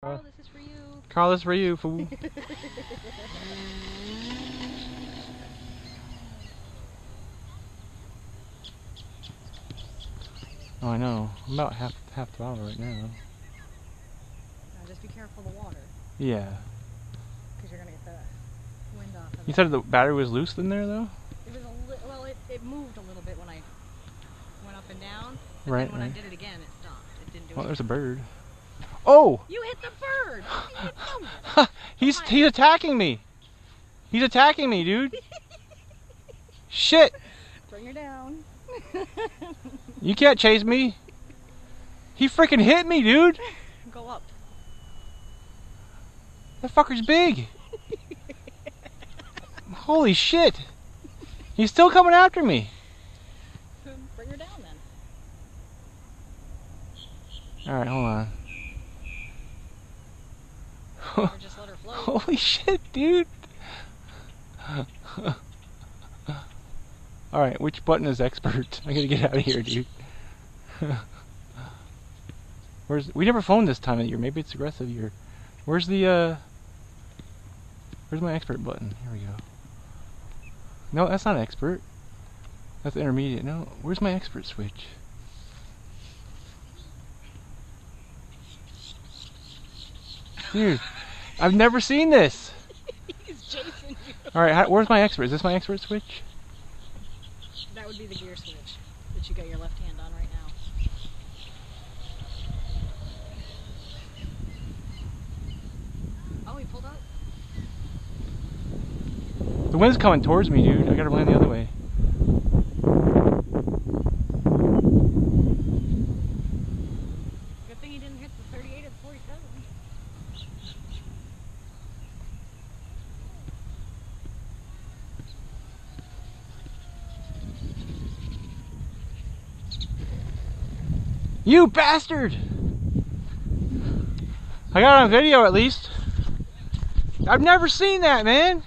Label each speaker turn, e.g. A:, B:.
A: Carl, this is for you.
B: Carl, this is for you, fool. Oh, I know. I'm about half throttle right now.
A: Now just be careful of the water.
B: Yeah.
A: Because you're gonna get the wind off of it.
B: You said the battery was loose in there, though?
A: It was well, it moved a little bit when I went up and down. But
B: Right.
A: then when I did it again, it stopped. It didn't do
B: Well,
A: it.
B: there's a bird. Oh!
A: You hit the bird! You know
B: he's attacking me! He's attacking me, dude! Shit!
A: Bring her down.
B: You can't chase me! He freaking hit me, dude!
A: Go up.
B: That fucker's big! Holy shit! He's still coming after me!
A: Bring her down then.
B: Alright, hold on.
A: Or just let her float.
B: Holy shit, dude! Alright, which button is expert? I gotta get out of here, dude. We never phoned this time of the year. Maybe it's aggressive year. Where's my expert button? Here we go. No, that's not expert. That's intermediate. No, where's my expert switch? Dude, I've never seen this.
A: He's chasing you.
B: Alright, where's my expert? Is this my expert switch?
A: That would be the gear switch that you got your left hand on right now. Oh, he pulled up.
B: The wind's coming towards me, dude. I gotta land the other way.
A: Good thing he didn't hit the 38 at the 47.
B: You bastard! I got it on video at least. I've never seen that, man.